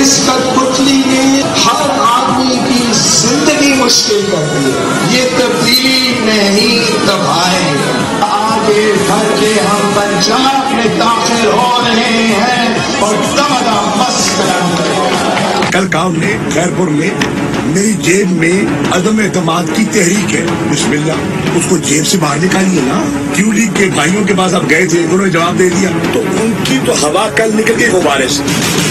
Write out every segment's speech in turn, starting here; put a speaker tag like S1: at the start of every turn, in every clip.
S1: इस कठपुतली ने हर आदमी की जिंदगी मुश्किल कर दी है। ये तब्दीली नहीं तबाही है। आगे बढ़ के हम पंजाब में दाखिल हो रहे हैं और दमदम मस्त करेंगे।
S2: कल गाँव में खैरपुर में मेरी जेब में अदम एतमाद की तहरीक है, बिस्मिल्लाह, उसको जेब से बाहर निकालिए ना। क्यों लीग के भाइयों के पास आप गए थे, उन्होंने जवाब दे दिया, तो उनकी तो हवा कल निकल गई गुब्बारे से।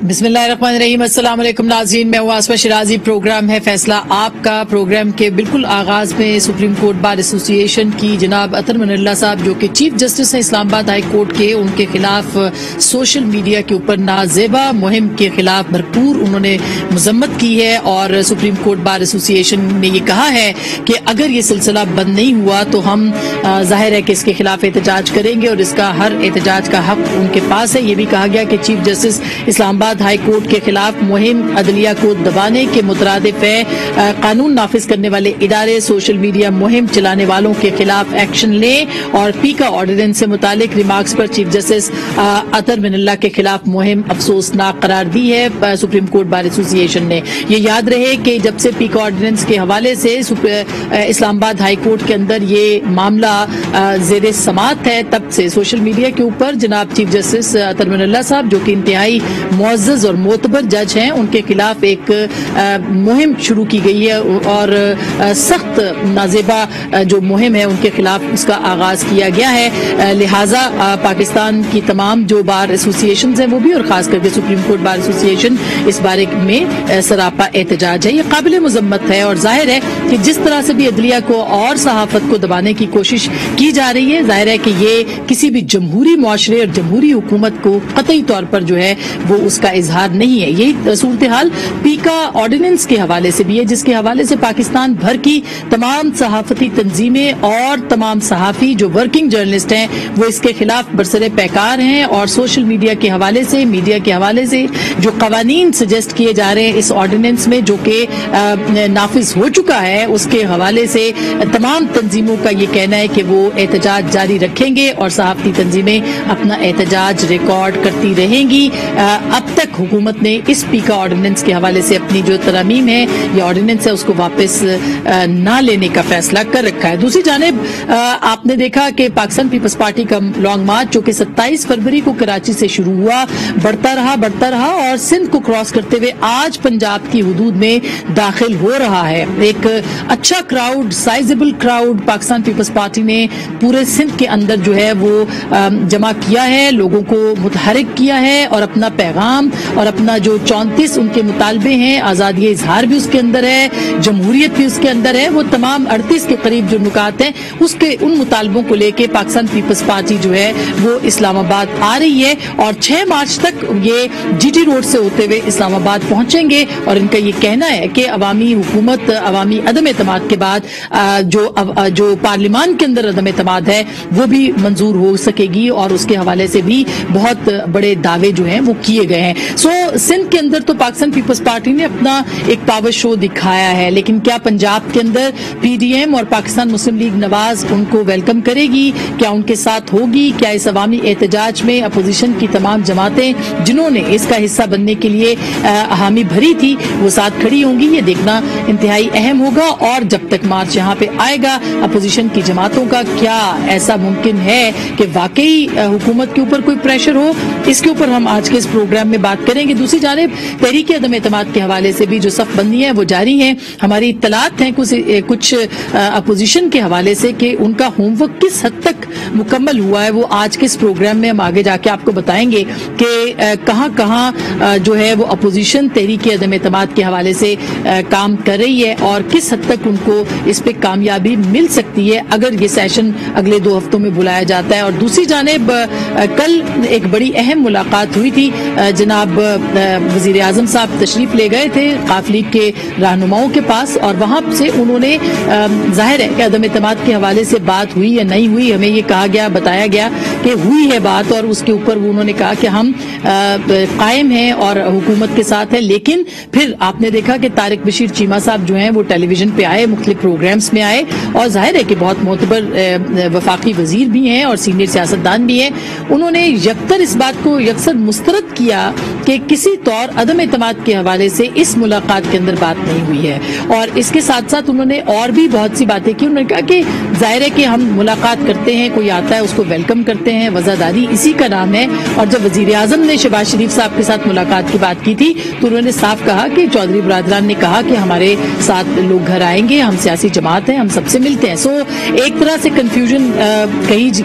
S3: बिस्मिल्लाहिर्रहमानिर्रहीम, अस्सलाम वालेकुम नाज़रीन, मैं हूं आसमा शिराजी। प्रोग्राम है फैसला आपका। प्रोग्राम के बिल्कुल आगाज में सुप्रीम कोर्ट बार एसोसिएशन की जनाब अतर मनल्ला साहब, जो कि चीफ जस्टिस हैं इस्लामाबाद हाई कोर्ट के, उनके खिलाफ सोशल मीडिया के ऊपर नाजेबा मुहिम के खिलाफ भरपूर उन्होंने मजम्मत की है। और सुप्रीम कोर्ट बार एसोसिएशन ने ये कहा है कि अगर ये सिलसिला बंद नहीं हुआ तो हम जाहिर है कि इसके खिलाफ एहतजाज करेंगे और इसका हर एहतजाज का हक उनके पास है। ये भी कहा गया कि chief justice Islamabad high court के खिलाफ मुहिम अदलिया को दबाने के मुतरादिफ है। कानून नाफिज करने वाले इदारे सोशल मीडिया मुहिम चलाने वालों के खिलाफ एक्शन लें। और पीका ऑर्डिनेंस से मुतालिक रिमार्क्स पर चीफ जस्टिस अतर मनल्ला के खिलाफ मुहिम अफसोसनाक करार दी है सुप्रीम कोर्ट बार एसोसिएशन ने। ये याद रहे कि जब से पीका ऑर्डिनेंस के हवाले से इस्लामाबाद हाई कोर्ट के अंदर ये मामला जेर समात है, तब से सोशल मीडिया के ऊपर जनाब चीफ जस्टिस अतर मनल्ला साहब, जो कि इंतहाई मुअज़्ज़ज़ और मोतबर जज हैं, उनके खिलाफ एक मुहिम शुरू की गई है और सख्त नाजेबा जो मुहिम है उनके खिलाफ उसका आगाज किया गया है। लिहाजा पाकिस्तान की तमाम जो बार एसोसिएशन हैं वो भी, और खास करके सुप्रीम कोर्ट बार एसोसिएशन, इस बारे में सरापा एहतजाज है। ये काबिल मजम्मत है और जाहिर है कि जिस तरह से भी अदलिया को और सहाफत को दबाने की कोशिश की जा रही है, जाहिर है कि ये किसी भी जमहूरी मुआशरे और जमहूरी हुकूमत को कतई तौर पर जो है वो उसका इजहार नहीं है। यही सूरत हाल पीका ऑर्डिनेंस के हवाले से भी है, जिसके हवाले से पाकिस्तान भर की तमाम सहाफती तंजीमें और तमाम सहाफी जो वर्किंग जर्नलिस्ट हैं वो इसके खिलाफ बरसरे पैकार हैं। और सोशल मीडिया के हवाले से, मीडिया के हवाले से जो कवानीन सजेस्ट किए जा रहे हैं इस ऑर्डिनेंस में, जो कि नाफिज हो चुका है, उसके हवाले से तमाम तंजीमों का ये कहना है कि वो एहतजाज जारी रखेंगे और सहाफती तंजीमें अपना एहतजाज रिकॉर्ड करती रहेंगी। अब तक हुकूमत ने इस पीका ऑर्डिनेंस के हवाले से अपनी जो तरमीम है या ऑर्डिनेंस है उसको वापस ना लेने का फैसला कर रखा है। दूसरी जानिब आपने देखा कि पाकिस्तान पीपल्स पार्टी का लॉन्ग मार्च, जो कि 27 फरवरी को कराची से शुरू हुआ, बढ़ता रहा और सिंध को क्रॉस करते हुए आज पंजाब की हुदूद में दाखिल हो रहा है। एक अच्छा crowd, sizeable crowd Pakistan Peoples Party ने पूरे सिंध के अंदर जो है वो जमा किया है, लोगों को मुतहरिक किया है और अपना पैगाम और अपना जो 34 उनके मुतालबे हैं, आज़ादी इजहार भी उसके अंदर है, जमहूरियत भी उसके अंदर है, वो तमाम 38 के करीब जो नुकात हैं उसके उन मुतालबों को लेके पाकिस्तान पीपल्स पार्टी जो है वो इस्लामाबाद आ रही है। और 6 मार्च तक ये जीटी रोड से होते हुए इस्लामाबाद पहुंचेंगे। और इनका ये कहना है कि अवामी हुकूमत, अवामी अदम एतमाद के बाद जो पार्लियामान के अंदर अदम एतमाद है वो भी मंजूर हो सकेगी और उसके हवाले से भी बहुत बड़े दावे जो हैं वो किए गए हैं। सिंध के अंदर तो पाकिस्तान पीपल्स पार्टी ने अपना एक पावर शो दिखाया है, लेकिन क्या पंजाब के अंदर पीडीएम और पाकिस्तान मुस्लिम लीग नवाज उनको वेलकम करेगी? क्या उनके साथ होगी? क्या इस अवामी एहतजाज में अपोजिशन की तमाम जमातें जिन्होंने इसका हिस्सा बनने के लिए हामी भरी थी वो साथ खड़ी होंगी? ये देखना इंतहाई अहम होगा। और जब तक मार्च यहाँ पे आएगा अपोजिशन की जमातों का, क्या ऐसा मुमकिन है कि वाकई हुकूमत के ऊपर कोई प्रेशर हो? इसके ऊपर हम आज के इस प्रोग्राम में बात करेंगे। दूसरी जानिब तहरीक अदम एतमाद के हवाले से भी जो सफ बंदी है वो जारी है। हमारी इत्तलात हैं कुछ अपोजिशन के हवाले से कि उनका होमवर्क किस हद तक मुकम्मल हुआ है, वो आज के इस प्रोग्राम में हम आगे जाके आपको बताएंगे कि कहां जो है वो अपोजिशन तहरीक अदम एतमाद के हवाले से काम कर रही है और किस हद तक उनको इस पे कामयाबी मिल सकती है अगर ये सेशन अगले 2 हफ्तों में बुलाया जाता है। और दूसरी जानिब कल एक बड़ी अहम मुलाकात हुई थी जनाब जनाब वजीर आजम साहब तशरीफ ले गए थे काफ लीग के रहनुमाओं के पास, और वहां से उन्होंने जाहिर है कि अदम एतमाद के हवाले से बात हुई या नहीं हुई, हमें ये कहा गया, बताया गया कि हुई है बात, और उसके ऊपर उन्होंने कहा कि हम कायम हैं और हुकूमत के साथ हैं। लेकिन फिर आपने देखा कि तारिक बशीर चीमा साहब जो हैं वो टेलीविजन पे आए, मुख्तलिफ प्रोग्राम्स में आए, और जाहिर है कि बहुत मोतबर वफाकी वजीर भी हैं और सीनियर सियासतदान भी हैं। उन्होंने यकतर इस बात को यकसर मुस्तरद किया कि किसी तौर अदम एतमाद के हवाले से इस मुलाकात के अंदर बात नहीं हुई है, और इसके साथ साथ उन्होंने और भी बहुत सी बातें की। उन्होंने कहा कि जाहिर है कि हम मुलाकात करते हैं, कोई आता है उसको वेलकम करते हैं, वजादारी इसी का नाम है। और जब वजीर आजम ने शहबाज शरीफ साहब के साथ मुलाकात की बात की थी तो उन्होंने साफ कहा कि चौधरी बरादरान ने कहा कि हमारे साथ लोग घर आएंगे, हम सियासी जमात हैं, हम सबसे मिलते हैं। सो एक तरह से कंफ्यूजन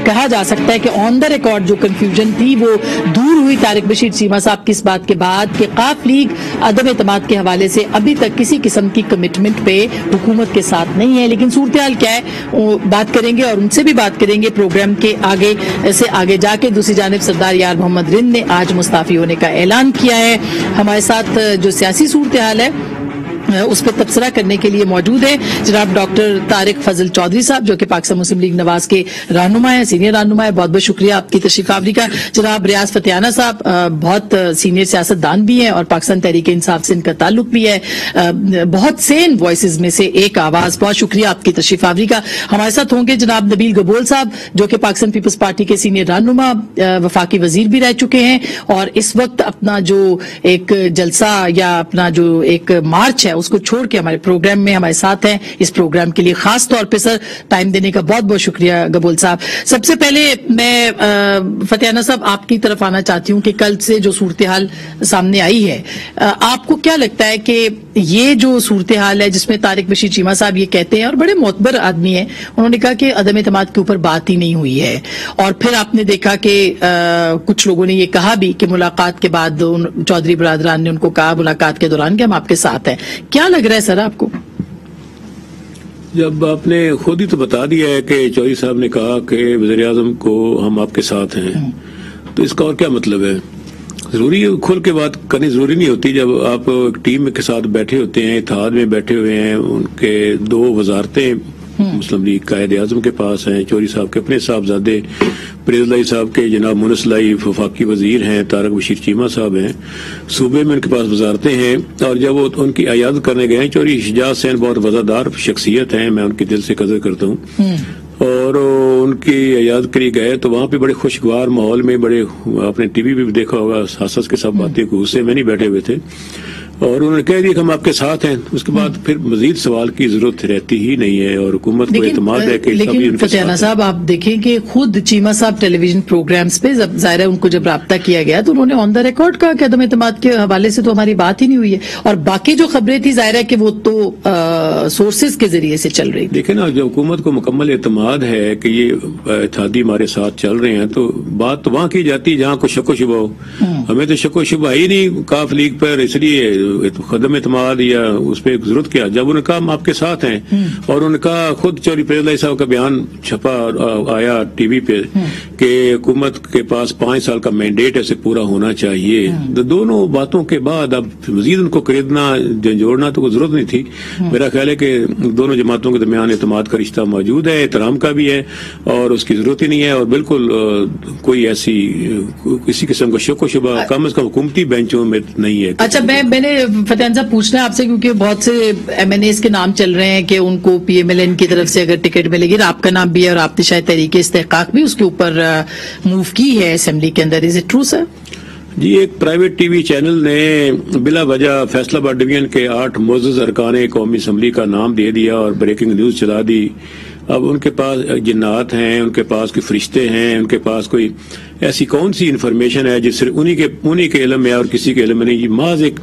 S3: कहा जा सकता है कि ऑन द रिकॉर्ड जो कंफ्यूजन थी वो दूर हुई तारिक बशीर चीमा साहब की इस बात के बाद कि काफ लीग अदम एतमाद के हवाले से अभी तक किसी किस्म की कमिटमेंट पे हुकूमत के साथ नहीं है। लेकिन सूरत हाल क्या है वो बात करेंगे और उनसे भी बात करेंगे प्रोग्राम के आगे जाके। दूसरी जानिब सरदार यार मोहम्मद रिंद ने आज मुस्ताफी होने का ऐलान किया है। हमारे साथ जो सियासी सूरत हाल है उस पर तबसरा करने के लिए मौजूद है जनाब डॉक्टर तारिक फजल चौधरी साहब, जो कि पाकिस्तान मुस्लिम लीग नवाज के रहनुमा है, सीनियर रहनुमा है। बहुत बहुत शुक्रिया आपकी तशरीफ आवरी का। जनाब रियाज फतियाना साहब बहुत सीनियर सियासतदान भी हैं और पाकिस्तान तहरीक इंसाफ से इनका ताल्लुक भी है, बहुत सेन वॉइसेज में से एक आवाज। बहुत शुक्रिया आपकी तशरीफ आवरी का। हमारे साथ होंगे जनाब नबील गबोल साहब, जो कि पाकिस्तान पीपल्स पार्टी के सीनियर रहनुमा, वफाकी वजीर भी रह चुके हैं, और इस वक्त अपना जो एक जलसा या अपना जो एक मार्च है उसको छोड़ के हमारे प्रोग्राम में हमारे साथ हैं। इस प्रोग्राम के लिए खास तौर पे सर टाइम देने का बहुत बहुत शुक्रिया गबोल साहब। सबसे पहले मैं फतियाना साहब आपकी तरफ आना चाहती हूँ कि कल से जो सूरत हाल सामने आई है, आपको क्या लगता है कि ये जो सूरत हाल है जिसमें तारिक बशीर चीमा साहब ये कहते हैं, और बड़े मोतबर आदमी हैं, उन्होंने कहा कि अदम एतमाद के ऊपर बात ही नहीं हुई है, और फिर आपने देखा कि कुछ लोगों ने ये कहा भी कि मुलाकात के बाद चौधरी बरादरान ने उनको कहा मुलाकात के दौरान कि हम आपके साथ हैं। क्या लग रहा है सर आपको?
S4: जब आपने खुद ही तो बता दिया है कि चौधरी साहब ने कहा कि वज़ीर आज़म को हम आपके साथ हैं, तो इसका और क्या मतलब है? जरूरी खुल के बात करनी जरूरी नहीं होती। जब आप टीम के साथ बैठे होते हैं, इत्तेहाद में बैठे हुए हैं, उनके दो वजारतें मुस्लिम लीग कायद आजम के पास हैं, चौधरी साहब के अपने साहबजादे परेजलाई साहब के जनाब मुनसलाई वफाकी वजीर हैं, तारिक बशीर चीमा साहब हैं, सूबे में उनके पास वजारतें हैं। और जब वो उनकी अयाद करने गए, चौधरी शहजाद हुसैन बहुत वफादार शख्सियत हैं, मैं उनकी दिल से कदर करता हूँ, और उनकी अयाद करी गए तो वहाँ पे बड़े खुशगवार माहौल में, बड़े आपने टीवी भी देखा होगा, हंस के सब बातें गुस्से में नहीं बैठे हुए थे, और उन्होंने कह दिया कि हम आपके साथ हैं। उसके बाद फिर मजीद सवाल की जरूरत रहती ही नहीं है, और हुकूमत को एतमाद है कि
S3: लेकिन फतियाना साहब आप देखें कि खुद चीमा साहब टेलीविजन प्रोग्राम्स पे जब जाहिर है उनको जब राब्ता किया गया तो उन्होंने ऑन द रिकॉर्ड कहा कि अदम एतमाद के हवाले से तो हमारी बात ही नहीं हुई है, और बाकी जो खबरें थी जाहिर है कि वो तो सोर्सेज के जरिए से चल रही।
S4: देखे ना, जब हुकूमत को मुकम्मल एतमाद है कि ये इत्तेहादी हमारे साथ चल रहे हैं, तो बात तो वहाँ की जाती है जहाँ कोई शको शुबा हो। हमें तो शको शुबा ही नहीं काफ लीग पर, इसलिए खदम एतमाद या उस पर जरूरत क्या। जब उन्होंने कहा हम आपके साथ हैं, और उन्होंने कहा खुद चौधरी परेजलाई साहब का बयान छपा आया टीवी पे कि हुकूमत के पास 5 साल का मैंडेट ऐसे पूरा होना चाहिए। तो दोनों बातों के बाद अब मजीद उनको खरीदना जोड़ना तो कोई जरूरत नहीं थी। मेरा ख्याल है कि दोनों जमातों के दरमियान एतमाद का रिश्ता मौजूद है, एहतराम का भी है, और उसकी जरूरत ही नहीं है, और बिल्कुल कोई ऐसी किसी किस्म का शको शुबा कम से कम हुकूमती बेंचों में नहीं है।
S3: अच्छा, मैंने फतियान साहब पूछना है आपसे, क्योंकि बहुत से MNAs के नाम चल रहे हैं कि उनको PMLN की तरफ से अगर टिकट मिलेगी, आपका नाम भी है और आपने शायद तहरीक इस्तेहकाक भी उसके ऊपर मूव की है असेंबली के अंदर। Is it true sir?
S4: जी, एक प्राइवेट टीवी चैनल ने बिला वजह फैसलाबाद डिवीजन के 8 मोअज़्ज़ज़ अरकान कौमी असम्बली का नाम दे दिया और ब्रेकिंग न्यूज चला दी। अब उनके पास जिन्नात हैं, उनके पास कोई फरिश्ते हैं, उनके पास कोई ऐसी कौन सी इन्फॉर्मेशन है जिससे उन्हीं के इल्म में और किसी के इल्म में नहीं। माज एक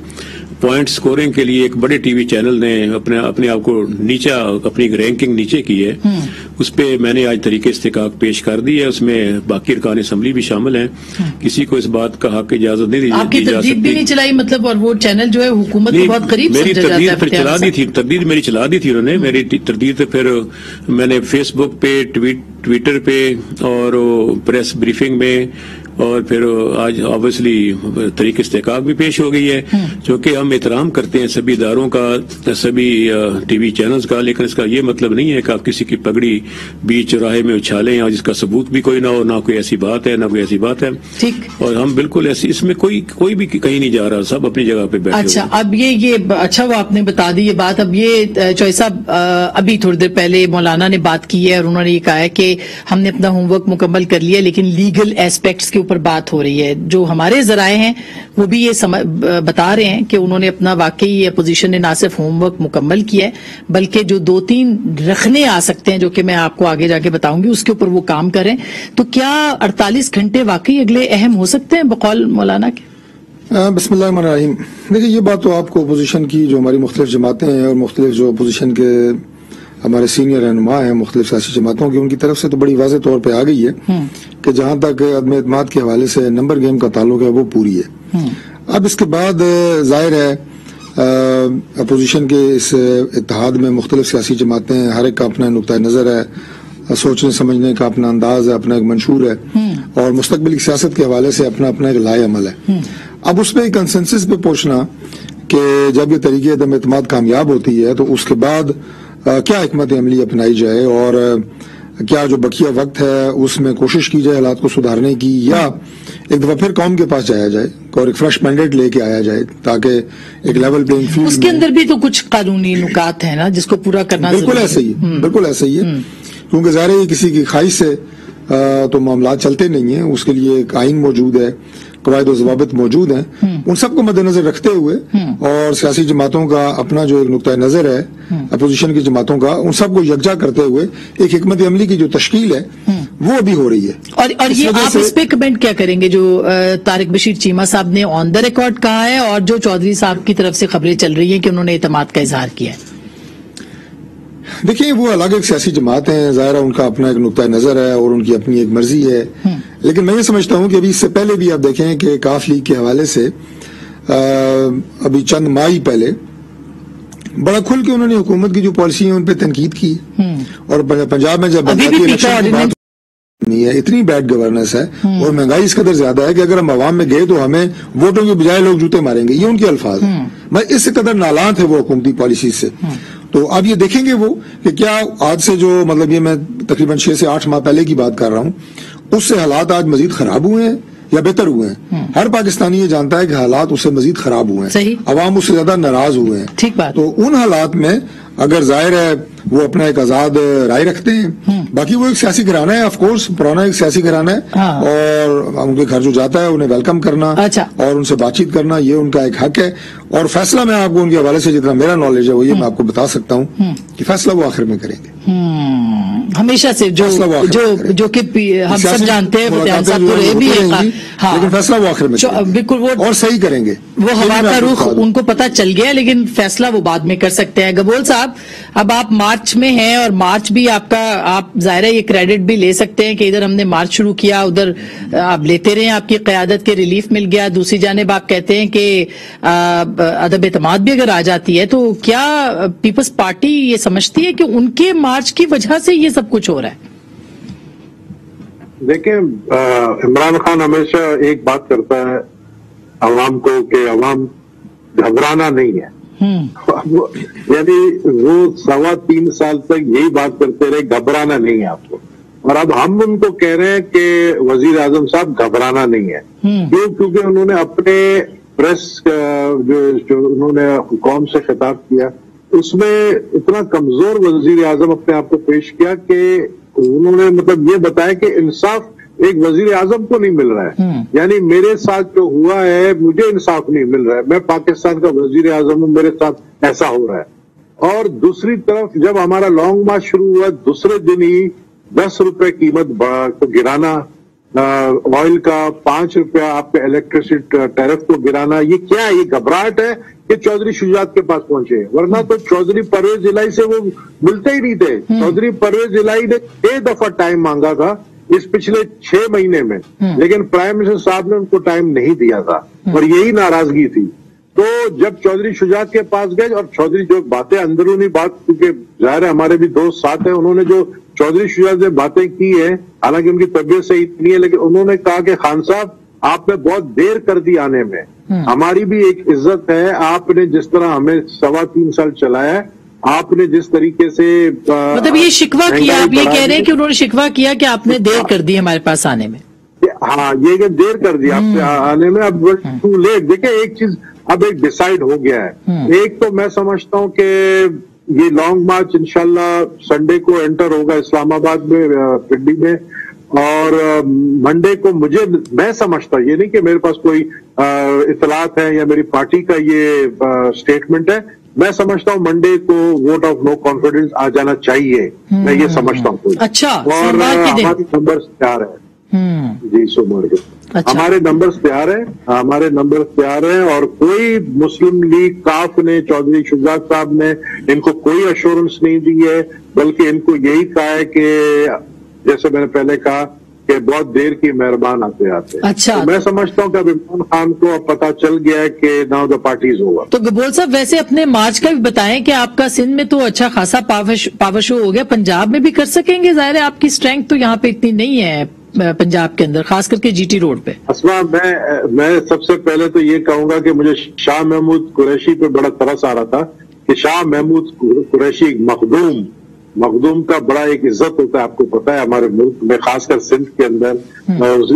S4: पॉइंट स्कोरिंग के लिए एक बड़े टीवी चैनल ने अपने आप को नीचा, अपनी रैंकिंग नीचे की है। उस पे मैंने आज तरीके इस्तेकाक पेश कर दी है, उसमें बाकी अरकान असम्बली भी शामिल हैं। किसी को इस बात का हक इजाजत नहीं दी जा सकती।
S3: भी नहीं चलाई मतलब, और वो चैनल जो है हुकूमत को बहुत करीब
S4: मेरी तरदीद फिर चला दी थी, तरदीद मेरी चला दी थी उन्होंने। मेरी तरदीद फिर मैंने फेसबुक पे, ट्विटर पे और प्रेस ब्रीफिंग में اور پھر آج آبویسلی طریق استحقاق بھی پیش ہو گئی ہے، چونکہ ہم احترام کرتے ہیں سبھی اداروں کا، سبھی ٹی وی چینلز کا، لیکن اس کا یہ مطلب نہیں ہے کہ آپ کسی کی پگڑی بیچ چوراہے میں اچھالیں اور جس کا ثبوت بھی کوئی نہ ہو، نہ کوئی ایسی بات ہے، نہ کوئی ایسی بات ہے. اور ہم بالکل ایسی اس میں کوئی بھی کہیں نہیں جا رہا، سب اپنی جگہ پہ بیٹھے.
S3: اچھا، اب یہ اچھا وہ آپ نے بتا دی یہ بات. اب یہ چوہے صاحب ابھی تھوڑی دیر پہلے مولانا نے بات کی ہے اور انہوں نے یہ کہا ہے کہ ہم نے اپنا ہوم ورک مکمل کر لیا، لیکن لیگل ایسپیکٹس کے اوپر بات ہو رہی ہے. جو ہمارے ذرائع ہیں وہ بھی یہ بتا رہے ہیں کہ انہوں نے اپنا واقعی اپوزیشن نے نہ صرف ہوم ورک مکمل کیا ہے بلکہ جو 2-3 رکھنے آ سکتے ہیں جو کہ میں آپ کو آگے جا کے بتاؤں گی اس کے اوپر وہ کام کریں. تو کیا 48 گھنٹے واقعی اگلے اہم ہو سکتے ہیں بقول مولانا کے؟
S5: بسم اللہ الرحمن الرحیم. دیکھیں یہ بات تو آپ کو اپوزیشن کی جو ہماری مختلف جماعتیں ہیں اور مختلف جو اپوزیشن کے ہمارے سینئر رہنما ہیں مختلف سیاسی جماعتوں کی، ان کی طرف سے تو بڑی واضح طور پہ آ گئی ہے کہ جہاں تک عدم اعتماد کے حوالے سے نمبر گیم کا تعلق ہے وہ پوری ہے. اب اس کے بعد ظاہر ہے اپوزیشن کے اس اتحاد میں مختلف سیاسی جماعتیں ہیں، ہر ایک کا اپنا نقطۂ نظر ہے، سوچنے سمجھنے کا اپنا انداز ہے، اپنا ایک منشور ہے، اور مستقبل کی سیاست کے حوالے سے اپنا ایک لائے عمل ہے. اب اس میں کنسنسس پہ پہنچنا کہ جب یہ طریقے عدم اعتماد کامیاب ہوتی ہے تو اس کے بعد کیا حکمت عملی اپنائی جائے اور کیا جو بقیہ وقت ہے اس میں کوشش کی جائے حالات کو سدھارنے کی، یا ایک دفعہ پھر قوم کے پاس جایا جائے اور ایک فریش مینڈیٹ لے کے آیا جائے تاکہ ایک لیول پلینگ فیلڈ.
S3: اس کے اندر بھی تو کچھ قانونی نکات ہیں نا جس کو پورا کرنا
S5: بالکل ایسا ہی ہے، بالکل ایسا ہی ہے، کیونکہ ظاہر ہے کسی کی خواہش سے تو معاملات چلتے نہیں ہیں. اس کے لیے ایک آئین موجود ہے، قواعد و ضوابط موجود ہیں، ان سب کو مد نظر رکھتے ہوئے اور سیاسی جماعتوں کا اپنا جو ایک نقطۂ نظر ہے اپوزیشن کی جماعتوں کا، ان سب کو یکجا کرتے ہوئے ایک حکمت عملی کی جو تشکیل ہے وہ ابھی ہو رہی ہے.
S3: اور یہ آپ اس پہ کمنٹ کیا کریں گے جو طارق بشیر چیمہ صاحب نے آن دا ریکارڈ کہا ہے اور جو چودھری صاحب کی طرف سے خبریں چل رہی ہیں کہ انہوں نے اعتماد کا اظہار کیا ہے؟
S5: دیکھیں وہ الگ ایک سیاسی جماعت ہیں، ظاہر ہے ان کا اپنا ایک نقطۂ نظر ہے اور ان کی اپنی ایک مرضی ہے، لیکن میں یہ سمجھتا ہوں کہ ابھی اس سے پہلے بھی آپ دیکھیں کہ کاف لیگ کے حوالے سے ابھی چند ماہ ہی پہلے بڑا کھل کے انہوں نے حکومت کی جو پالیسی ہیں ان پہ تنقید کی، اور پنجاب میں جب نہیں ہے، اتنی بیڈ گورننس ہے اور مہنگائی اس قدر زیادہ ہے کہ اگر ہم عوام میں گئے تو ہمیں ووٹوں کے بجائے لوگ جوتے ماریں گے، یہ ان کے الفاظ ہیں. میں اس قدر نالان تھے وہ حکومتی پالیسی سے. تو اب یہ دیکھیں گے وہ کہ کیا آج سے جو مطلب یہ میں تقریباً 6 سے 8 ماہ پہلے کی بات کر رہا ہوں، اس سے حالات آج مزید خراب ہوئے ہیں یا بہتر ہوئے ہیں. ہر پاکستانی یہ جانتا ہے کہ حالات اس سے مزید خراب ہوئے ہیں، عوام اس سے زیادہ ناراض ہوئے ہیں.
S3: ٹھیک بات.
S5: تو ان حالات میں اگر ظاہر ہے وہ اپنا ایک آزاد رائے رکھتے ہیں، باقی وہ ایک سیاسی گھرانہ ہے، آف کورس پرانا ایک سیاسی گھرانہ ہے، اور ان کے گھر جو جاتا ہے انہیں ویلکم کرنا اور ان سے بات چیت کرنا یہ ان کا ایک حق ہے. اور فیصلہ میں آپ کو ان کے حوالے سے جتنا میرا نالج ہے وہ یہ میں آپ کو بتا سکتا ہوں کہ فیصلہ وہ آخر میں کریں گے.
S3: ہمیشہ سے جو کہ ہم سب جانتے ہیں
S5: لیکن فیصلہ وہ آخر میں
S3: بالکل
S5: اور صحیح کریں گے.
S3: وہ ہوا کا رخ ان کو پتہ چل گیا، لیکن فیصلہ وہ بعد میں کر سکتے ہیں. گبول صاحب اب آپ مارچ میں ہیں اور مارچ بھی آپ ظاہر ہے یہ کریڈٹ بھی لے سکتے ہیں کہ ادھر ہم نے مارچ شروع کیا، ادھر آپ لیتے رہے، آپ کی قیادت کے ریلیف مل گیا. دوسری جانب آپ کہتے ہیں کہ عدم اعتماد بھی اگر آ جاتی ہے تو کیا پیپلز پارٹی یہ سمجھتی ہے کہ ان کے مارچ کی وجہ سے یہ سب کچھ ہو رہا ہے؟
S6: دیکھیں عمران خان ہمیشہ ایک بات کرتا ہے عوام کو کہ عوام گھبرانا نہیں ہے، یعنی وہ 3.25 سال تک یہی بات کرتے رہے گھبرانا نہیں ہے آپ کو. اور اب ہم ان کو کہہ رہے ہیں کہ وزیر اعظم صاحب گھبرانا نہیں ہے. کیوں؟ کیونکہ انہوں نے اپنے پریس جو انہوں نے قوم سے خطاب کیا اس میں اتنا کمزور وزیر اعظم اپنے آپ کو پیش کیا کہ انہوں نے مطلب یہ بتایا کہ انصاف ایک وزیر اعظم کو نہیں مل رہا ہے، یعنی میرے ساتھ جو ہوا ہے مجھے انصاف نہیں مل رہا ہے، میں پاکستان کا وزیر اعظم ہوں، میرے ساتھ ایسا ہو رہا ہے. اور دوسری طرف جب ہمارا لانگ مارچ شروع ہوا دوسرے دن ہی 10 روپے قیمت کو گرانا، آئل کا 5 روپیہ آپ کے الیکٹریسٹی ٹیرف کو گرانا، یہ کیا ہے؟ یہ گھبراہٹ ہے کہ چودھری شجاعت کے پاس پہنچے، ورنہ تو چودھری پرویز الہی سے وہ ملتے ہی نہیں تھے. چودھری پرویز الہی نے 6 دفعہ ٹائم مانگا تھا اس پچھلے 6 مہینے میں، لیکن پرائم منسٹر صاحب نے ان کو ٹائم نہیں دیا تھا اور یہی ناراضگی تھی. تو جب چودھری شجاعت کے پاس گئے اور چودھری جو باتیں اندرونی بات، کیونکہ ظاہر ہے ہمارے بھی دوست ساتھ ہیں، انہوں نے جو चौधरी शुजात ने बातें की है, हालांकि उनकी तबीयत सही नहीं है, लेकिन उन्होंने कहा कि खान साहब आपने बहुत देर कर दी आने में, हमारी भी एक इज्जत है, आपने जिस तरह हमें 3.25 साल चलाया है, आपने जिस तरीके से
S3: मतलब ये शिकवा किया, आप ये कह रहे हैं कि उन्होंने शिकवा किया कि आपने देर कर दी हमारे पास आने में?
S6: हाँ, ये कि देर कर दी आपसे आने में, अब टू लेट। देखिए एक चीज अब एक डिसाइड हो गया है, एक तो मैं समझता हूँ कि ये लॉन्ग मार्च इंशाल्लाह संडे को एंटर होगा इस्लामाबाद में, पिंडी में, और मंडे को मैं समझता हूँ, ये नहीं कि मेरे पास कोई इतलात है या मेरी पार्टी का ये स्टेटमेंट है, मैं समझता हूँ मंडे को वोट ऑफ नो कॉन्फिडेंस आ जाना चाहिए, मैं ये समझता हूँ।
S3: अच्छा,
S6: और हमारे नंबर्स तैयार है जी, सोमवार के हमारे नंबर्स तैयार हैं, और कोई मुस्लिम लीग काफ ने, चौधरी शुजात साहब ने इनको कोई अश्योरेंस नहीं दी है, बल्कि इनको यही कहा है कि जैसे मैंने पहले कहा कि बहुत देर की मेहरबान आते आते।
S3: अच्छा,
S6: तो मैं समझता हूँ कि अब इमरान खान को अब पता चल गया है कि now the party is over.
S3: तो गबोल साहब वैसे अपने मार्च का भी बताएं कि आपका सिंध में तो अच्छा खासा पावर शो हो गया, पंजाब में भी कर सकेंगे? जाहिर है आपकी स्ट्रेंथ तो यहाँ पे इतनी नहीं है पंजाब के अंदर, खास करके जीटी रोड पे।
S6: असमा, मैं सबसे पहले तो ये कहूंगा कि मुझे शाह महमूद कुरैशी पे बड़ा तरस आ रहा था कि शाह महमूद कुरैशी मखदूम का बड़ा एक इज्जत होता है, आपको पता है हमारे मुल्क में, खासकर सिंध के अंदर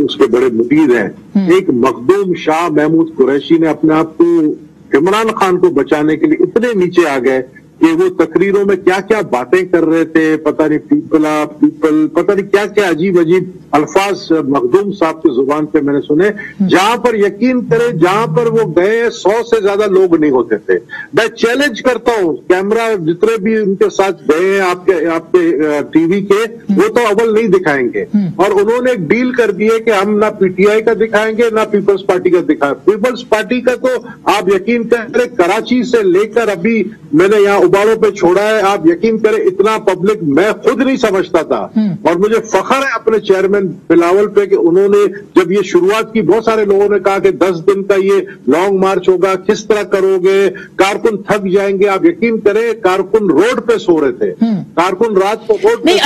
S6: उसके बड़े मुरीद हैं। एक मखदूम शाह महमूद कुरैशी ने अपने आप को इमरान खान को बचाने के लिए इतने नीचे आ गए कि वो तकरीरों में क्या क्या बातें कर रहे थे, पता नहीं पीपल, पता नहीं क्या क्या अजीब अजीब अल्फाज मखदूम साहब की जुबान पे मैंने सुने, जहां पर यकीन करें जहां पर वो गए 100 से ज्यादा लोग नहीं होते थे। मैं चैलेंज करता हूं, कैमरा जितने भी उनके साथ गए हैं आपके टीवी के, वो तो अव्वल नहीं दिखाएंगे, और उन्होंने एक डील कर दी है कि हम ना पीटीआई का दिखाएंगे ना पीपल्स पार्टी का दिखाएंगे। पीपल्स पार्टी का तो आप यकीन करें कराची से लेकर अभी मैंने यहाँ उबाड़ों पे छोड़ा है, आप यकीन करें इतना पब्लिक मैं खुद नहीं समझता था, और मुझे फख्र है अपने चेयरमैन बिलावल पे कि उन्होंने जब ये शुरुआत की, बहुत सारे लोगों ने कहा कि 10 दिन का ये लॉन्ग मार्च होगा, किस तरह करोगे, कारकुन थक जाएंगे। आप यकीन करें कारकुन रोड पे सो रहे थे, कारकुन रात को रोड पे।
S3: नहीं,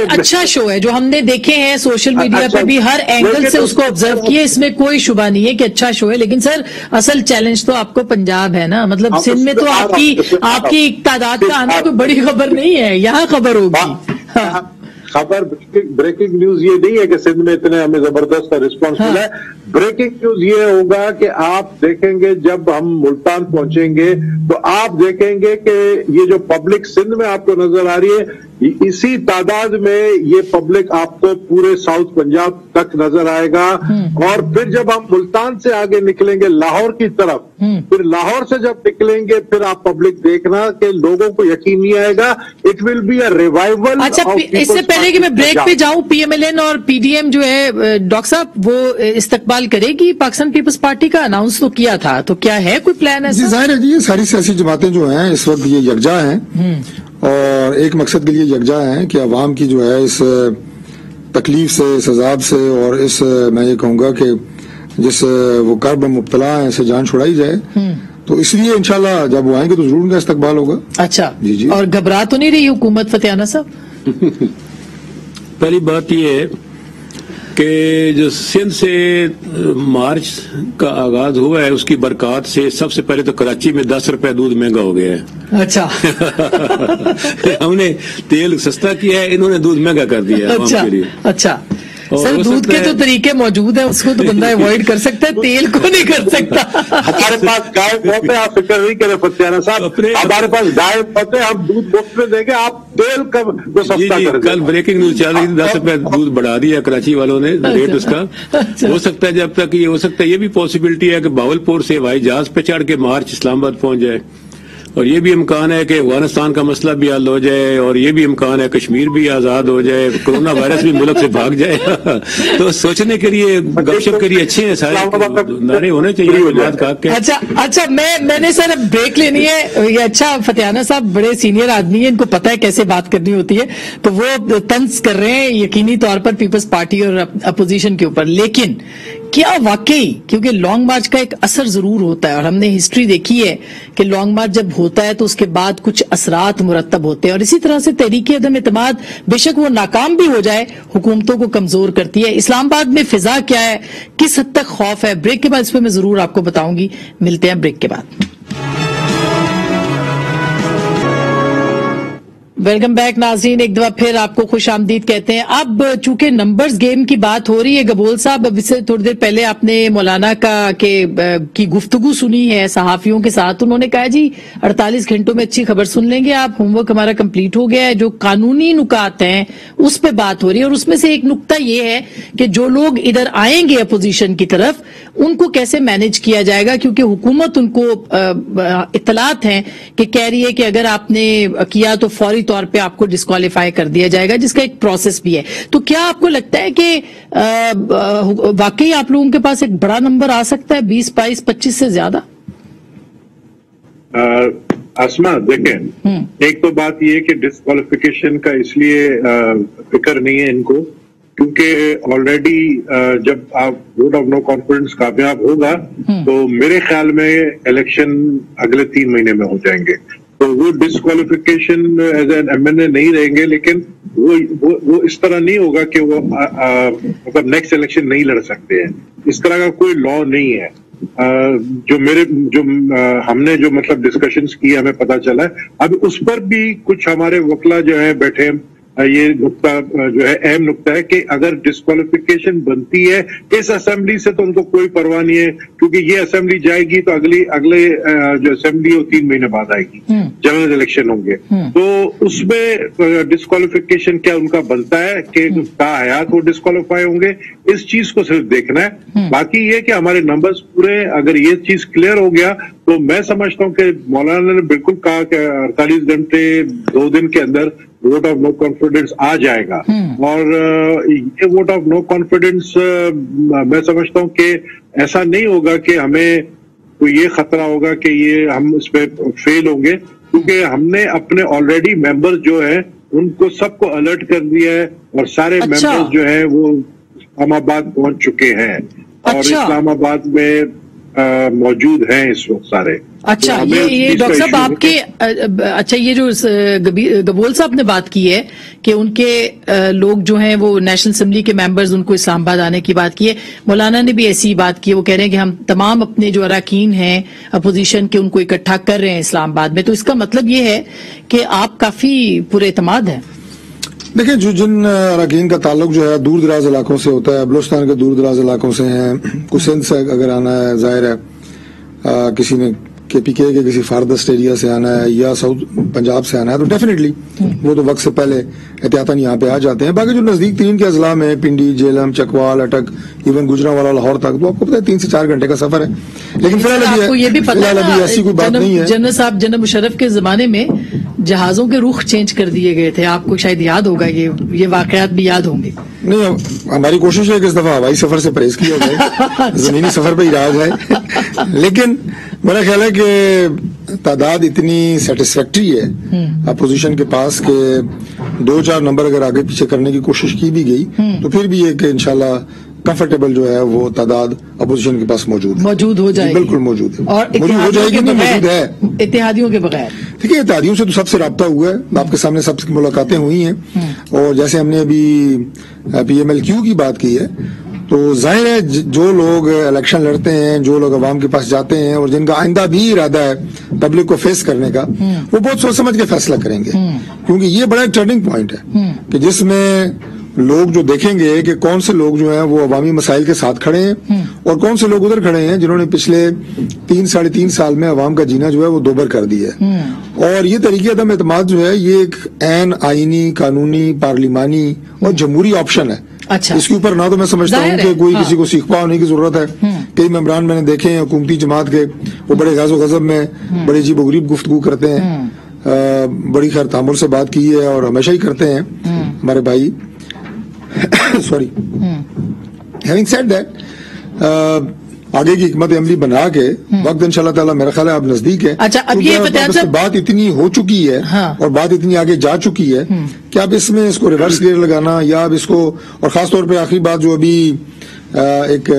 S3: अच्छा शो है जो हमने देखे हैं सोशल मीडिया पे भी, हर एंगल से उसको ऑब्जर्व किए, इसमें कोई शुबा नहीं है कि अच्छा शो है। लेकिन सर असल चैलेंज तो आपको पंजाब है ना, मतलब सिंध में तो आपकी तादाद का आना कोई बड़ी खबर नहीं है, यहाँ खबर होगी।
S6: खबर ब्रेकिंग न्यूज ये नहीं है कि सिंध में इतने हमें जबरदस्त रिस्पॉन्स मिला है। ब्रेकिंग न्यूज ये होगा कि आप देखेंगे जब हम मुल्तान पहुंचेंगे तो आप देखेंगे कि ये जो पब्लिक सिंध में आपको नजर आ रही है, इसी तादाद में ये पब्लिक आपको पूरे साउथ पंजाब तक नजर आएगा। और फिर जब हम मुल्तान से आगे निकलेंगे लाहौर की तरफ, फिर लाहौर से जब निकलेंगे फिर आप पब्लिक देखना कि लोगों को यकीन नहीं आएगा, it will be a revival.
S3: अच्छा, इससे पहले कि मैं ब्रेक पे जाऊं, पीएमएलएन और पीडीएम जो है डॉक्टर साहब वो इस्तकबाल करेगी पाकिस्तान पीपल्स पार्टी का, अनाउंस तो किया था, तो क्या है कोई प्लान है?
S5: जी जाहिर है जी, ये सारी सियासी जमातें जो हैं इस वक्त ये यकजा हैं और एक मकसद के लिए यकजा हैं कि अवाम की जो है इस तकलीफ से, इस अजाब से और इस मैं ये कहूँगा कि जिस वो कर्ब में मुब्तला है इसे जान छुड़ाई जाए। तो इसलिए इंशाल्लाह जब वो आएंगे तो जरूर उनका इस्तकबाल होगा।
S3: अच्छा
S5: जी जी।
S3: और घबरा तो नहीं रही हुकूमत फतेहाना साहब?
S4: पहली बात यह है कि जो सिंध से मार्च का आगाज हुआ है उसकी बरकत से सबसे पहले तो कराची में 10 रुपए दूध महंगा हो गया है।
S3: अच्छा।
S4: हमने तेल सस्ता किया है, इन्होंने दूध महंगा कर दिया है।
S3: अच्छा, अच्छा। सर दूध के तो तरीके मौजूद है, उसको तो बंदा अवॉइड कर सकता है, तेल को नहीं कर सकता।
S6: हमारे पास गाय बहुत है, आप फिक्र नहीं करें फतेहाना साहब, हमारे पास गाय बहुत है, हम दूध मुफ्त में देंगे, आप तेल कब तो सस्ता कर।
S4: कल ब्रेकिंग न्यूज चल रही थी, 10 रुपए दूध बढ़ा दिया कराची वालों ने रेट उसका। हो सकता है जब तक ये हो सकता है, ये भी पॉसिबिलिटी है कि बावलपुर से हवाई जहाज पे चढ़ के मार्च इस्लामाबाद पहुंच जाए, और ये भी इम्कान है कि अफगानिस्तान का मसला भी हल हो जाए, और ये भी इम्कान है कश्मीर भी आजाद हो जाए, कोरोना वायरस भी मुल्क से भाग जाए। तो सोचने के लिए, गपशप के लिए अच्छे हैं सारे नारे होने चाहिए।
S3: अच्छा, मैंने सर अब ब्रेक लेनी है। ये अच्छा फतेहाना साहब बड़े सीनियर आदमी है, इनको पता है कैसे बात करनी होती है, तो वो तंज कर रहे हैं यकीनी तौर पर पीपल्स पार्टी और अपोजिशन के ऊपर। लेकिन کیا واقعی क्योंकि लॉन्ग मार्च का एक असर जरूर होता है और हमने हिस्ट्री देखी है कि लॉन्ग मार्च जब होता है तो उसके बाद कुछ असरात मुरतब होते हैं और इसी तरह से तहरीक अदम एतमाद बेशक वो नाकाम भी हो जाए हुकूमतों को कमजोर करती है। इस्लामाबाद में फिजा क्या है, किस हद तक खौफ है, ब्रेक के बाद इस पर मैं जरूर आपको बताऊंगी। मिलते हैं ब्रेक के बाद। वेलकम बैक नाज़रीन, एक दफा फिर आपको खुश आमदीद कहते हैं। अब चूंकि नंबर्स गेम की बात हो रही है, गबोल साहब अब इससे थोड़ी देर पहले आपने मौलाना की गुफ्तगू सुनी है सहाफियों के साथ। उन्होंने कहा जी 48 घंटों में अच्छी खबर सुन लेंगे आप, होमवर्क हमारा कंप्लीट हो गया है। जो कानूनी नुकात हैं उस पे बात हो रही है और उसमें से एक नुक्ता ये है कि जो लोग इधर आएंगे अपोजिशन की तरफ उनको कैसे मैनेज किया जाएगा, क्योंकि हुकूमत उनको इत्तलात हैं कि कह रही है कि अगर आपने किया तो फौरी तौर पे आपको डिस्क्वालीफाई कर दिया जाएगा, जिसका एक प्रोसेस भी है। तो क्या आपको लगता है कि वाकई आप लोगों के पास एक बड़ा नंबर आ सकता है 20, 22, 25 से ज्यादा?
S6: आसमा देखें, एक तो बात ये है कि डिस्क्वालिफिकेशन का इसलिए फिक्र नहीं है इनको क्योंकि ऑलरेडी जब आप वोट ऑफ नो कॉन्फिडेंस कामयाब होगा तो मेरे ख्याल में इलेक्शन अगले 3 महीने में हो जाएंगे। तो वो डिस्क्वालिफिकेशन एज एन एमएनए नहीं रहेंगे, लेकिन वो इस तरह नहीं होगा कि वो मतलब नेक्स्ट इलेक्शन नहीं लड़ सकते हैं। इस तरह का कोई लॉ नहीं है। हमने जो मतलब डिस्कशंस किए हमें पता चला है। अब उस पर भी कुछ हमारे वकला जो है बैठे हैं, ये नुक्ता जो है अहम नुक्ता है कि अगर डिस्क्वालिफिकेशन बनती है इस असेंबली से तो उनको कोई परवाह नहीं है, क्योंकि ये असेंबली जाएगी तो अगले जो असेंबली वो 3 महीने बाद आएगी, जनरल इलेक्शन होंगे। तो उसमें डिस्क्वालिफिकेशन क्या उनका बनता है कि हयात वो डिस्क्वालीफाई होंगे, इस चीज को सिर्फ देखना है। बाकी ये कि हमारे नंबर्स पूरे, अगर ये चीज क्लियर हो गया तो मैं समझता हूँ कि मौलाना ने बिल्कुल कहा कि 48 घंटे 2 दिन के अंदर वोट ऑफ नो कॉन्फिडेंस आ जाएगा। और ये वोट ऑफ नो कॉन्फिडेंस मैं समझता हूं कि ऐसा नहीं होगा कि हमें तो ये खतरा होगा कि ये हम इस पे फेल होंगे, क्योंकि हमने अपने ऑलरेडी मेंबर्स जो है उनको सबको अलर्ट कर दिया है और सारे मेंबर्स जो है वो इस्लामाबाद पहुंच चुके हैं और इस्लामाबाद में मौजूद हैं इस वक्त सारे।
S3: अच्छा,
S6: तो
S3: ये डॉक्टर साहब आपके अच्छा ये जो गबोल साहब ने बात की है कि उनके लोग जो हैं वो नेशनल असेंबली के मेंबर्स उनको इस्लामाबाद आने की बात की है, मौलाना ने भी ऐसी बात की है। वो कह रहे हैं कि हम तमाम अपने जो अरकान हैं अपोजिशन के उनको इकट्ठा कर रहे हैं इस्लामाबाद में। तो इसका मतलब ये है कि आप काफी पुरएतमाद हैं।
S5: देखिए, जो जिन अरकान का ताल्लुक जो है दूर दराज इलाकों से होता है, बलूचिस्तान के दूर दराज इलाकों से हैं, कुछ सिंध से अगर आना है, जाहिर है किसी ने KPK के किसी फारदस्ट एरिया से आना है या साउथ पंजाब से आना है तो डेफिनेटली वो तो वक्त से पहले एहतियातन यहाँ पे आ जाते हैं। बाकी जो नजदीक 3 के अजला में पिंडी, जेलम, चकवाल, अटक, इवन गुजरांवाला, लाहौर तक, तो आपको पता है 3 से 4 घंटे का सफर है। लेकिन फिलहाल अभी ऐसी कोई बात नहीं है।
S3: जनरल साहब, जनरल मुशर्रफ के जमाने में जहाजों के रुख चेंज कर दिए गए थे, आपको शायद याद होगा, ये वाकयात भी याद होंगे।
S5: नहीं, हमारी कोशिश है कि इस दफा हवाई सफर से परहेज किया जाए, जमीनी सफर पर ही रहा जाए। लेकिन मेरा ख्याल है कि तादाद इतनी सेटिस्फैक्ट्री है अपोजिशन के पास कि 2-4 नंबर अगर आगे पीछे करने की कोशिश की भी गई तो फिर भी ये कि इंशाल्लाह कंफर्टेबल जो है वो तादाद अपोजिशन के पास मौजूद हो जाएगी। बिल्कुल मौजूद है और मौजूद हो जाएगी, मौजूद है इत्तेहादियों
S3: के बगैर।
S5: ठीक है, इत्तेहादियों से तो सबसे राब्ता हुआ है, आपके सामने सबसे मुलाकातें हुई हैं और जैसे हमने अभी PMLQ की बात की है तो जाहिर है जो लोग इलेक्शन लड़ते हैं, जो लोग अवाम के पास जाते हैं और जिनका आइंदा भी इरादा है पब्लिक को फेस करने का, वो बहुत सोच समझ के फैसला करेंगे, क्योंकि ये बड़ा एक टर्निंग पॉइंट है कि जिसमें लोग जो देखेंगे कि कौन से लोग जो हैं वो अवामी मसाइल के साथ खड़े हैं और कौन से लोग उधर खड़े हैं जिन्होंने पिछले 3-3.5 साल में अवाम का जीना जो है वो दोबर कर दिया है। और ये तरीके अदम एतमाद जो है ये एक ऐन आईनी, कानूनी, पार्लिमानी और जमहूरी ऑप्शन है।
S3: अच्छा,
S5: इसके ऊपर ना तो मैं समझता हूँ कि कोई किसी को सीखपा होने की जरूरत है। कई मेंबरान मैंने देखे हैं हुकूमती जमात के, वो बड़े गाज़ो गज़ब में बड़े अजीबोगरीब गुफ्तगू करते हैं, बड़ी खैर तामुल से बात की है और हमेशा ही करते हैं हमारे भाई। सॉरी, हैविंग सेड दैट आगे की हिकमत अमली बना के वक्त इंशाल्लाह ताला मेरा ख्याल है अब नजदीक है।
S3: अच्छा, अब ये
S5: बात इतनी हो चुकी है और बात इतनी आगे जा चुकी है कि अब इसमें इसको रिवर्स गियर लगाना या अब इसको, और खास तौर पे आखिरी बात जो अभी एक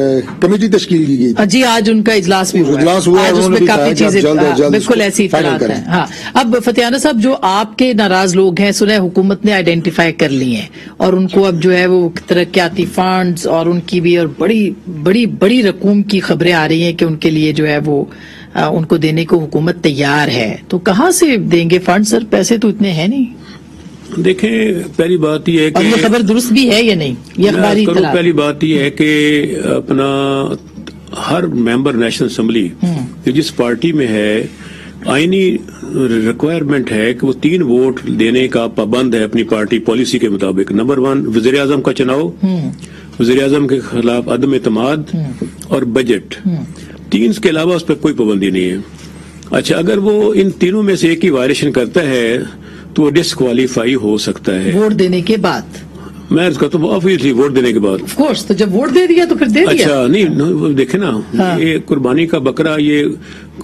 S5: कमेटी तश्कील की गई।
S3: जी, आज उनका इजलास भी हुआ, आज उसमें काफी चीजें बिल्कुल ऐसी इत्तलात हैं। हाँ, अब फतेहाना साहब, जो आपके नाराज लोग हैं, सुना है हुकूमत ने आइडेंटिफाई कर लिए हैं और उनको अब जो है वो तरक्याती फंड्स और उनकी भी और बड़ी बड़ी बड़ी रकूम की खबरें आ रही हैं कि उनके लिए जो है वो उनको देने को हुकूमत तैयार है। तो कहाँ से देंगे फंड सर? पैसे तो इतने हैं नहीं।
S4: देखें, पहली बात यह है कि
S3: ये खबर दुरुस्त भी है या नहीं, ये अखबारी इत्तलात?
S4: पहली बात यह है कि अपना हर मेंबर नेशनल असेंबली जिस पार्टी में है, आईनी रिक्वायरमेंट है कि वो 3 वोट देने का पाबंद है अपनी पार्टी पॉलिसी के मुताबिक। नंबर 1 वज़ीर आज़म का चुनाव, वज़ीर आज़म के खिलाफ अदम एतमाद और बजट। 3 के अलावा उस पर कोई पाबंदी नहीं है। अच्छा, अगर वो इन तीनों में से एक ही वायलेशन करता है तो वो डिस्क्वालीफाई हो सकता है
S3: वोट देने के बाद।
S4: मैं इसका तो ऑब्वियसली वोट देने के बाद,
S3: ऑफ कोर्स, तो जब वोट दे दिया तो फिर दे दिया।
S4: अच्छा, नहीं देखे ना, हाँ। ये कुर्बानी का बकरा ये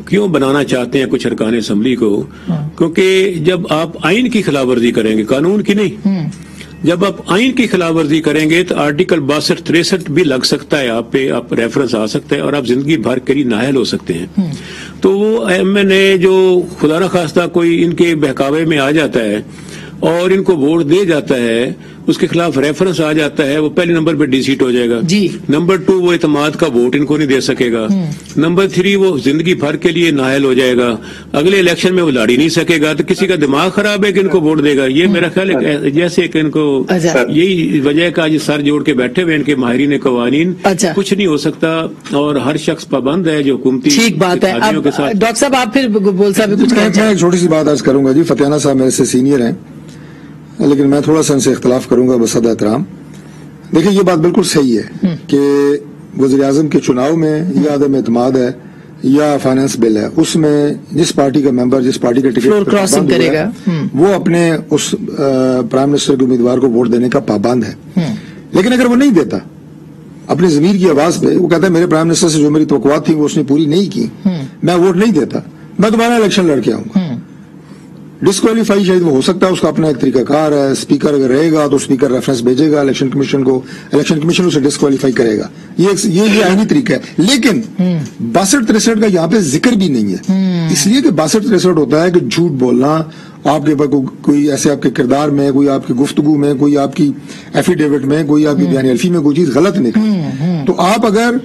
S4: क्यों बनाना चाहते हैं कुछ अरकान असेंबली को? हाँ। क्योंकि जब आप आइन की खिलाफवर्जी करेंगे, कानून की नहीं, जब आप आइन की खिलाफवर्जी करेंगे तो आर्टिकल 62-63 भी लग सकता है आप पे, आप रेफरेंस आ सकता है और आप जिंदगी भर के लिए नाअहल हो सकते हैं। तो वो एमएनए जो खुदा न खास्ता कोई इनके बहकावे में आ जाता है और इनको वोट दे जाता है, उसके खिलाफ रेफरेंस आ जाता है, वो पहले नंबर पे डिसीट हो जाएगा जी। नंबर 2 वो एतमाद का वोट इनको नहीं दे सकेगा। नंबर 3 वो जिंदगी भर के लिए नाअहल हो जाएगा, अगले इलेक्शन में वो लड़ ही नहीं सकेगा। तो किसी का दिमाग खराब है कि इनको वोट देगा? ये मेरा ख्याल है जैसे कि इनको यही वजह का आज सर जोड़ के बैठे हुए इनके माहिरीन कवानीन। कुछ नहीं हो सकता और हर शख्स पाबंद है जो हुकूमती। ठीक बात है।
S3: डॉक्टर साहब, आप फिर बोल साहब कुछ
S5: मैं एक छोटी सी बात आज करूंगा जी। फतेहाना साहब मेरे से सीनियर हैं, लेकिन मैं थोड़ा सा इनसे इख्तलाफ करूंगा बसद एहतराम। देखिए, ये बात बिल्कुल सही है कि वज़ीर आज़म के चुनाव में या अदम एतमाद है या फाइनेंस बिल है, उसमें जिस पार्टी का मेंबर जिस पार्टी का टिकट
S3: क्रॉसिंग करेगा
S5: वो अपने उस प्राइम मिनिस्टर के उम्मीदवार को वोट देने का पाबंद है। लेकिन अगर वो नहीं देता अपनी ज़मीर की आवाज पे, वो कहता है मेरे प्राइम मिनिस्टर से जो मेरी तवक्कुआत थी वो उसने पूरी नहीं की, मैं वोट नहीं देता, मैं दोबारा इलेक्शन लड़के आऊंगा, डिस्क्वालीफाई शायद वो हो सकता है, उसका अपना एक तरीकाकार है। स्पीकर अगर रहेगा तो स्पीकर रेफरेंस भेजेगा इलेक्शन कमीशन को, इलेक्शन कमीशन उसे डिस्क्वालीफाई करेगा। ये आईनी तरीका है। लेकिन 62-63 का यहाँ पे जिक्र भी नहीं है, इसलिए कि 62-63 होता है कि झूठ बोलना, आपके कोई ऐसे आपके किरदार में, कोई आपकी गुफ्तगू में, कोई आपकी एफिडेविट में, कोई आपकी बयान अल्फी में कोई चीज गलत निकले तो आप अगर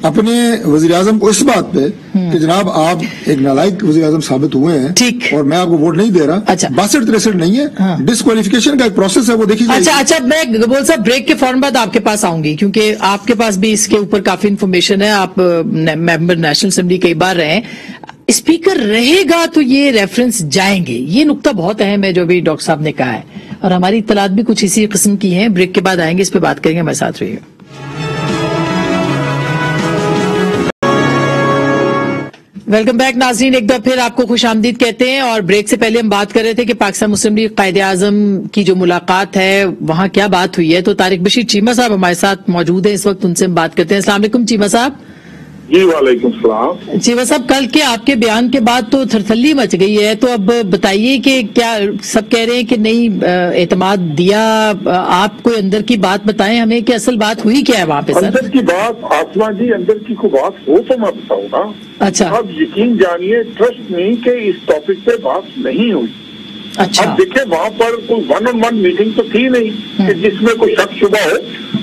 S5: अपने वज़ीर आज़म को इस बात पे कि जनाब आप एक नालायक वज़ीर आज़म साबित हुए हैं और मैं आपको वोट नहीं दे रहा, अच्छा 62-63 नहीं है, हाँ। डिस्क्वालिफिकेशन का एक प्रोसेस है, वो देखिए।
S3: अच्छा, मैं गबोल साहब ब्रेक के फौरन बाद आपके पास आऊंगी क्योंकि आपके पास भी इसके ऊपर काफी इन्फॉर्मेशन है। आप मेंबर नेशनल असेंबली कई बार रहे। स्पीकर रहेगा तो ये रेफरेंस जाएंगे, ये नुक्ता बहुत अहम है जो अभी डॉक्टर साहब ने कहा है और हमारी इत्तलात भी कुछ इसी किस्म की हैं। ब्रेक के बाद आएंगे, इस पर बात करेंगे, हमारे साथ रहिएगा। वेलकम बैक नाज़रीन, एक बार फिर आपको खुश आमदीद कहते हैं। और ब्रेक से पहले हम बात कर रहे थे कि पाकिस्तान मुस्लिम लीग कायदे आजम की जो मुलाकात है वहां क्या बात हुई है। तो तारिक बशीर चीमा साहब हमारे साथ मौजूद हैं इस वक्त, उनसे हम बात करते हैं। अस्सलाम वालेकुम चीमा साहब।
S6: जी वालेकुम सलाम।
S3: चीमा साहब, कल के आपके बयान के बाद तो थरथल्ली मच गई है, तो अब बताइए कि क्या सब कह रहे हैं कि नहीं एतमाद दिया, आप कोई अंदर की बात बताएं हमें कि असल बात हुई क्या है वहाँ पे? सर
S6: अंदर की बात, आसमा जी अंदर की कोई बात हो तो मैं बताऊंगा।
S3: अच्छा,
S6: अब यकीन जानिए, ट्रस्ट नहीं कि इस टॉपिक पे बात नहीं हुई।
S3: अच्छा,
S6: अब देखिए वहाँ पर कोई 1-on-1 मीटिंग तो थी नहीं कि जिसमें कोई शक शुबा हो।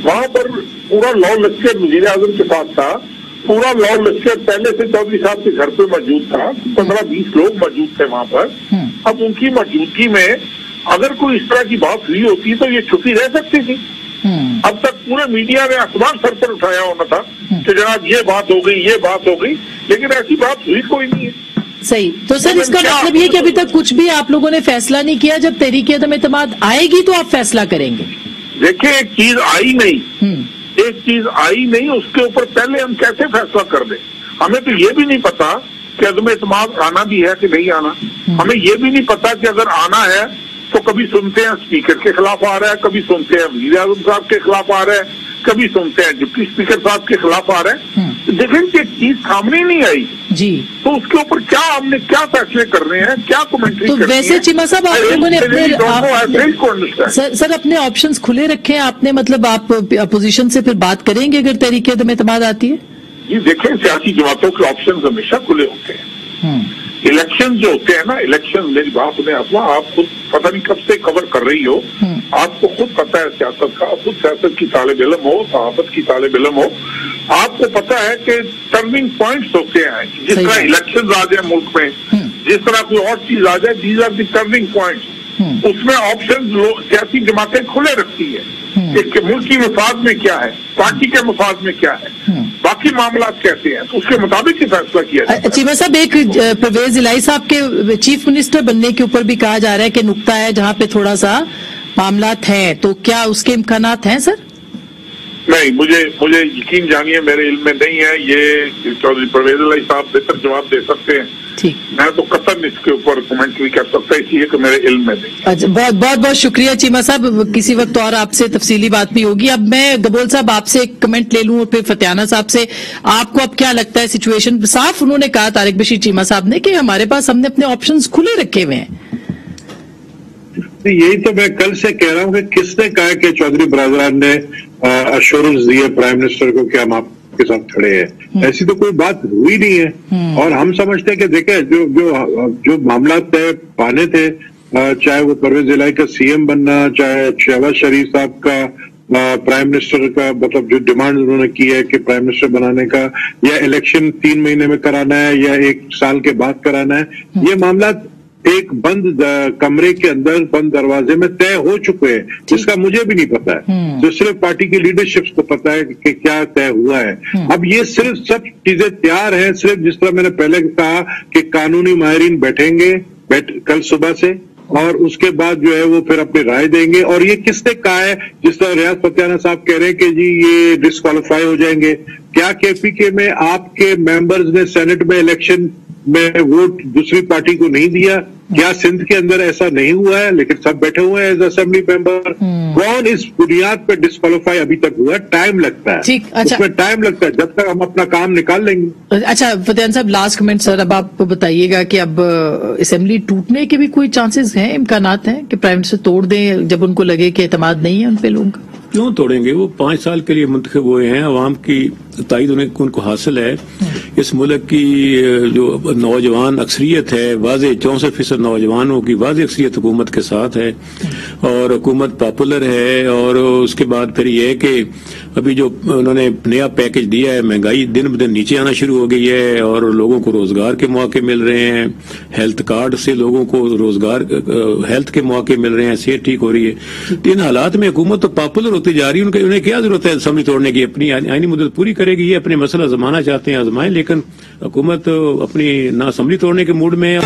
S6: वहाँ पर पूरा लॉ लेक्चर वज़ीर आज़म के पास था, पूरा लॉ लेक्चर पहले से चौधरी साहब के घर पे मौजूद था, 15-20 लोग मौजूद थे वहाँ पर। अब उनकी मौजूदगी में अगर कोई इस तरह की बात हुई होती तो ये छुपी रह सकती थी। अब तक पूरे मीडिया ने आसमान सर पर उठाया होना था कि जनाब ये बात हो गई, ये बात हो गई, लेकिन ऐसी बात हुई कोई नहीं है।
S3: सही, तो सर इसका मतलब ये कि अभी तक कुछ भी आप लोगों ने फैसला नहीं किया, जब तहरीक अदम एतमाद आएगी तो आप फैसला करेंगे?
S6: देखिए, एक चीज आई नहीं, उसके ऊपर पहले हम कैसे फैसला कर दें? हमें तो ये भी नहीं पता कि अदम एतमाद आना भी है कि नहीं आना। हमें ये भी नहीं पता कि अगर आना है तो कभी सुनते हैं स्पीकर के खिलाफ आ रहा है, कभी सुनते हैं वज़ीर आज़म साहब के खिलाफ आ रहा है, कभी सुनते हैं डिप्टी स्पीकर साहब के खिलाफ आ रहा है।
S7: डिफेंस की एक चीज सामने नहीं आई
S3: जी,
S7: तो उसके ऊपर क्या हमने क्या फैसले करने हैं, क्या कमेंट्री
S3: तो
S7: करनी
S3: वैसे
S7: है?
S3: चीमा साहब आप लोगों ने
S7: अपने
S3: सर अपने ऑप्शंस खुले रखे हैं आपने, मतलब आप अपोजिशन से फिर बात करेंगे अगर तहरीक एतमाद आती है?
S7: ये देखें, सियासी जमातों के ऑप्शन हमेशा खुले होते हैं। इलेक्शन जो होते हैं ना, इलेक्शन, मेरी बात सुने अफवा, आप खुद पता नहीं कब से कवर कर रही हो, आपको खुद पता है सियासत का, खुद सियासत की तालिब इल्म हो, सहाफत की तालिब इल्म हो, आपको पता है कि टर्निंग पॉइंट्स होते हैं। जिस तरह इलेक्शन आ जाए मुल्क में, जिस तरह कोई और चीज आ जाए, these are the turning points. उसमें ऑप्शन सियासी जमातें खुले रखती है कि मुल्की मफाद में क्या है, पार्टी के मफाद में क्या है, बाकी मामला कैसे हैं, तो उसके मुताबिक ही फैसला किया जाए।
S3: चीमा साहब, एक परवेज इलाही साहब के चीफ मिनिस्टर बनने के ऊपर भी कहा जा रहा है कि नुक्ता है जहां पे थोड़ा सा मामला है, तो क्या उसके इम्कानात हैं सर?
S7: नहीं, मुझे यकीन जानिए मेरे इल्म में नहीं है, ये चौधरी परवेज इलाही साहब बेहतर जवाब दे सकते हैं।
S3: ठीक,
S7: मैं तो कतन इसके ऊपर कमेंट्री कर सकता, इसलिए कि मेरे इल्म में नहीं।
S3: अच्छा, बहुत शुक्रिया चीमा साहब, किसी वक्त और आपसे तफसीली बात भी होगी। अब मैं गबोल साहब आपसे एक कमेंट ले लूं और फिर फतियाना साहब से, आपको अब क्या लगता है सिचुएशन? साफ उन्होंने कहा तारिक बशीर चीमा साहब ने कि हमारे पास, हमने अपने ऑप्शंस खुले रखे हुए हैं।
S6: यही तो मैं कल से कह रहा हूं कि किसने कहा कि चौधरी बरादरान ने अश्योरेंस दी है प्राइम मिनिस्टर को कि हम आपके साथ खड़े हैं? ऐसी तो कोई बात हुई नहीं है। और हम समझते हैं कि देखें, जो मामला तय पाने थे, चाहे वो परवेज इलाही का सीएम बनना, चाहे शहबाज शरीफ साहब का प्राइम मिनिस्टर का, मतलब जो डिमांड उन्होंने की है कि प्राइम मिनिस्टर बनाने का, या इलेक्शन 3 महीने में कराना है या 1 साल के बाद कराना है, ये मामला एक बंद कमरे के अंदर बंद दरवाजे में तय हो चुके हैं, जिसका मुझे भी नहीं पता है, जो सिर्फ पार्टी की लीडरशिप को पता है कि क्या तय हुआ है। अब ये सिर्फ सब चीजें तैयार हैं, सिर्फ जिस तरह मैंने पहले कहा कि कानूनी माहिरीन बैठेंगे कल सुबह से, और उसके बाद जो है वो फिर अपनी राय देंगे। और ये किसने कहा है, जिस तरह रियाज फतियाना साहब कह रहे हैं कि जी ये डिस्क्वालीफाई हो जाएंगे, क्या केपीके में आपके मेंबर्स ने सेनेट में इलेक्शन में वोट दूसरी पार्टी को नहीं दिया? क्या सिंध के अंदर ऐसा नहीं हुआ है? लेकिन सब बैठे हुए हैं एज असेंबली मेंबर। कौन इस बुनियाद पर डिस्क्वालीफाई अभी तक हुआ? टाइम लगता है,
S3: ठीक, अच्छा,
S6: उसमें टाइम लगता है, जब तक हम अपना काम निकाल लेंगे।
S3: अच्छा फतियान साहब, लास्ट कमेंट सर, अब आप बताइएगा कि अब असेंबली टूटने के भी कोई चांसेस हैं, इम्कानात हैं कि प्राइम मिनिस्टर तोड़ दें जब उनको लगे कि एतमाद नहीं है उन पे लोगों का?
S4: क्यों तोड़ेंगे? वो 5 साल के लिए मुंतखब हुए हैं, अवाम की ताईद उनको हासिल है। इस मुल्क की जो नौजवान अक्सरियत है, वाज़े 64% नौजवानों की वाज़े अक्सरियत हुकूमत के साथ है, और हुकूमत पॉपुलर है। और उसके बाद फिर ये है कि अभी जो उन्होंने नया पैकेज दिया है, महंगाई दिन ब दिन नीचे आना शुरू हो गई है, और लोगों को रोजगार के मौके मिल रहे हैं, हेल्थ कार्ड से लोगों को रोजगार, हेल्थ के मौके मिल रहे हैं, सेहत ठीक हो रही है। तो इन हालात में हुकूमत तो पॉपुलर होती जा रही है, उन्हें क्या जरूरत है असेंबली तोड़ने की? अपनी आईनी मुद्दत पूरी करेगी, ये अपने मसला जमाना चाहते हैं आजमाएं, लेकिन हुकूमत अपनी ना असेंबली तोड़ने के मूड में है।